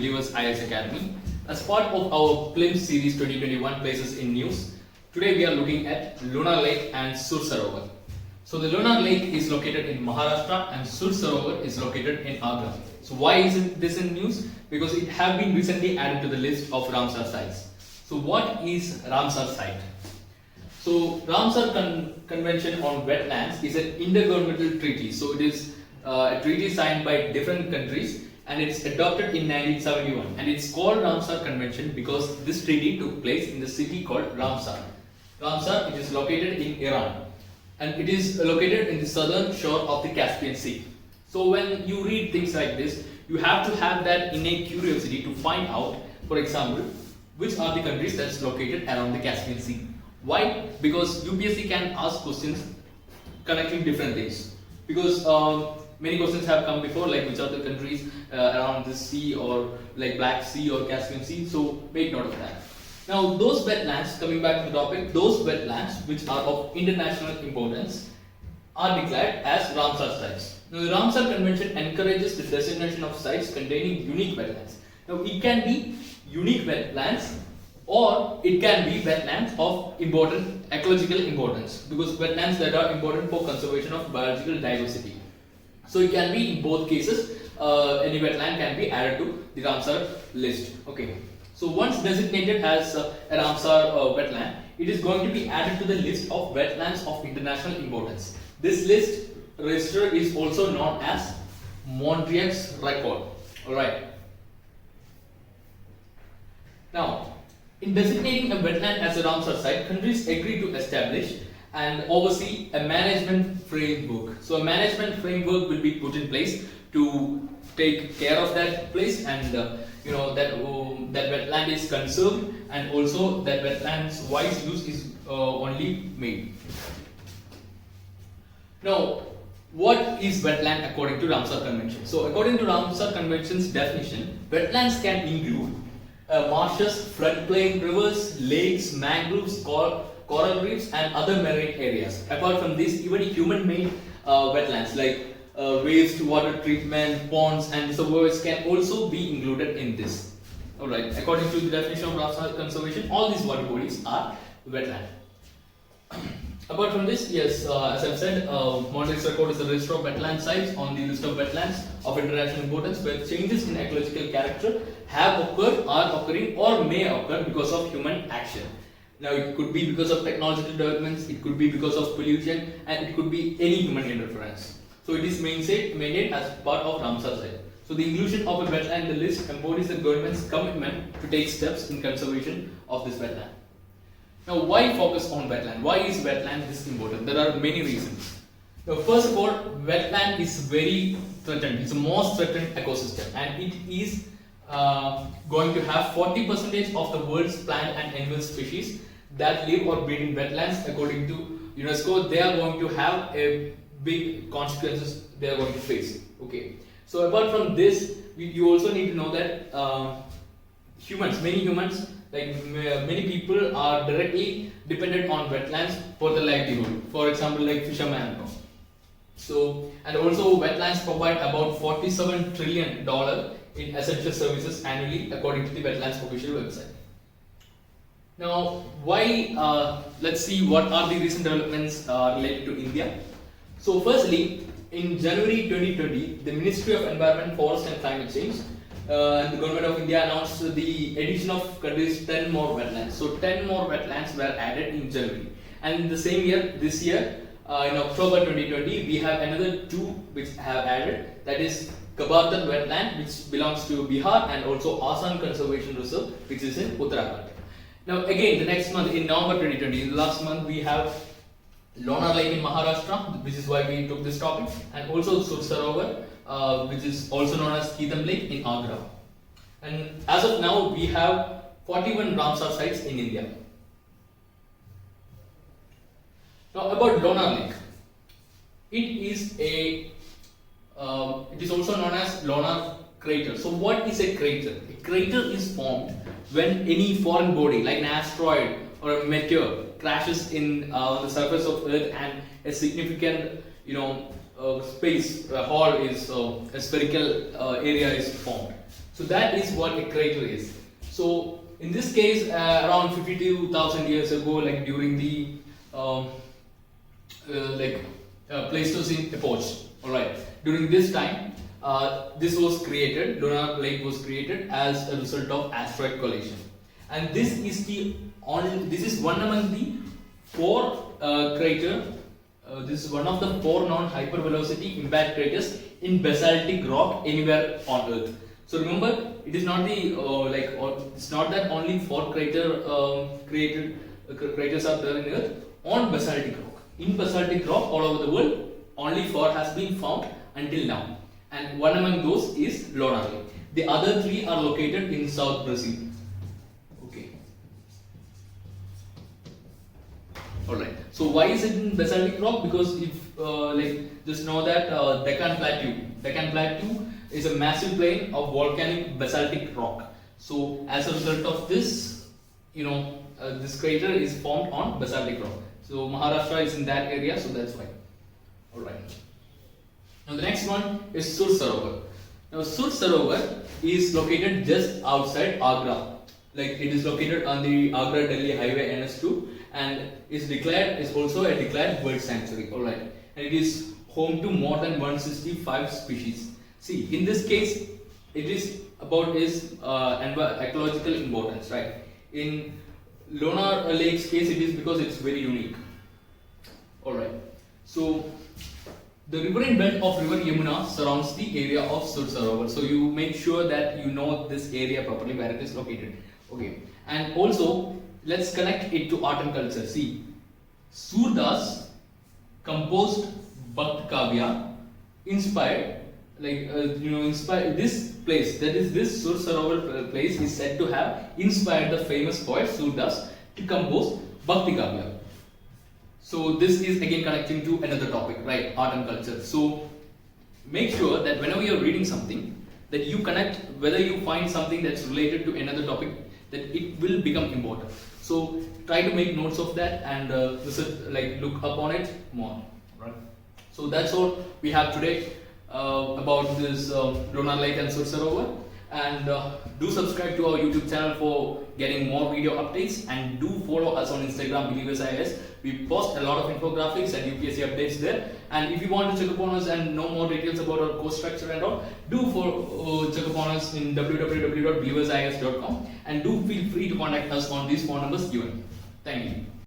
Believers IAS Academy. As part of our film series 2021 Places in News, today we are looking at Lonar Lake and Sur Sarovar. So the Lonar Lake is located in Maharashtra and Sur Sarovar is located in Agra. So why is this in news? Because it have been recently added to the list of Ramsar sites. So what is Ramsar site? So Ramsar Convention on Wetlands is an intergovernmental treaty. So it is a treaty signed by different countries and it's adopted in 1971, and it's called Ramsar Convention because this treaty took place in the city called Ramsar. Ramsar, it is located in Iran and it is located in the southern shore of the Caspian Sea. So when you read things like this, you have to have that innate curiosity to find out, for example, which are the countries that's located around the Caspian Sea. Why? Because UPSC can ask questions connecting different things. Because many questions have come before, like which are the countries around the sea, or like Black Sea or Caspian Sea. So make note of that. Now those wetlands, coming back to the topic, those wetlands which are of international importance are declared as Ramsar sites. Now the Ramsar Convention encourages the designation of sites containing unique wetlands. Now it can be unique wetlands or it can be wetlands of important ecological importance, because wetlands that are important for conservation of biological diversity. So it can be in both cases, any wetland can be added to the Ramsar list. Okay. So once designated as a Ramsar wetland, it is going to be added to the list of wetlands of international importance. This list register is also known as Montreal's record. Alright. Now, in designating a wetland as a Ramsar site, countries agree to establish and oversee a management framework. So a management framework will be put in place to take care of that place, and that wetland is conserved, and also that wetlands wise use is only made. Now, what is wetland according to Ramsar Convention? So according to Ramsar Convention's definition, wetlands can include marshes, floodplain, rivers, lakes, mangroves, coral reefs and other marine areas. Apart from this, even human-made wetlands like wastewater treatment, ponds and reservoirs can also be included in this. Alright, according to the definition of Ramsar Conservation, all these water bodies are wetland. Apart from this, yes, as I've said, Montreal's record is a list of wetland sites on the list of wetlands of international importance where changes in ecological character have occurred, are occurring or may occur because of human action. Now it could be because of technological developments, it could be because of pollution, and it could be any human interference. So it is maintained as part of Ramsar site. So the inclusion of a wetland in the list embodies the government's commitment to take steps in conservation of this wetland. Now, why focus on wetland? Why is wetland this important? There are many reasons. Now, first of all, wetland is very threatened. It's the most threatened ecosystem, and it is going to have 40% of the world's plant and animal species that live or breed in wetlands. According to UNESCO, they are going to have a big consequences they are going to face. Okay. So apart from this, you also need to know that many humans, like many people are directly dependent on wetlands for their livelihood. For example, like fishermen. So, and also wetlands provide about $47 trillion in essential services annually, according to the Wetlands official website. Now, why? Let's see what are the recent developments related to India. So, firstly, in January 2020, the Ministry of Environment, Forest and Climate Change and the Government of India announced the addition of countries 10 more wetlands. So 10 more wetlands were added in January. And in the same year, this year, in October 2020, we have another 2 which have added. That is Kabardan wetland, which belongs to Bihar, and also Asan Conservation Reserve, which is in Uttarakhand. Now again, the next month, in November 2020, last month, we have Lonar Lake in Maharashtra, which is why we took this topic, and also Sur Sarovar, which is also known as Keetham Lake in Agra. And as of now, we have 41 Ramsar sites in India. Now about Lonar Lake, it is also known as Lonar crater. So what is a crater? A crater is formed when any foreign body like an asteroid or a meteor crashes in the surface of Earth and a significant space hole is a spherical area is formed. So that is what a crater is. So in this case, around 52,000 years ago, like during the Pleistocene epoch. Alright, during this time, this was created. Lonar Lake was created as a result of asteroid collision, and this is one among the four crater. This is one of the four non-hypervelocity impact craters in basaltic rock anywhere on Earth. So remember, it is not it's not that only four craters are there in Earth on basaltic rock. In basaltic rock all over the world, only four has been found until now, and one among those is Lonar Lake. The other three are located in South Brazil. Okay. Alright. So why is it in basaltic rock? Because if just know that Deccan Plateau is a massive plain of volcanic basaltic rock. So as a result of this, this crater is formed on basaltic rock. So Maharashtra is in that area, so that's why. Alright. Now the next one is Sur Sarovar. Now Sur Sarovar is located just outside Agra. Like it is located on the Agra-Delhi Highway NS2, and is also a declared bird sanctuary. Alright. And it is home to more than 165 species. See, in this case, it is about its ecological importance, right? In Lonar Lake's case, it is because it's very unique. Alright. So the riverine belt of River Yamuna surrounds the area of Sur Sarovar. So you make sure that you know this area properly, where it is located. Okay. And also, let's connect it to art and culture. See, Surdas composed Bhakt Kavya inspired this place, that is this Sur Sarovar place, is said to have inspired the famous poet Surdas to compose Bhakti Kavya. So this is again connecting to another topic, right? Art and culture. So make sure that whenever you are reading something, that you connect, whether you find something that's related to another topic, that it will become important. So try to make notes of that and look upon it more, right? So that's all we have today about this Lonar Lake and Sur Sarovar. And do subscribe to our YouTube channel for getting more video updates, and do follow us on Instagram, IAS. We post a lot of infographics and UPSC updates there. And if you want to check upon us and know more details about our course structure and all, do check upon us in www.biasacom, and do feel free to contact us on these phone numbers given. Thank you.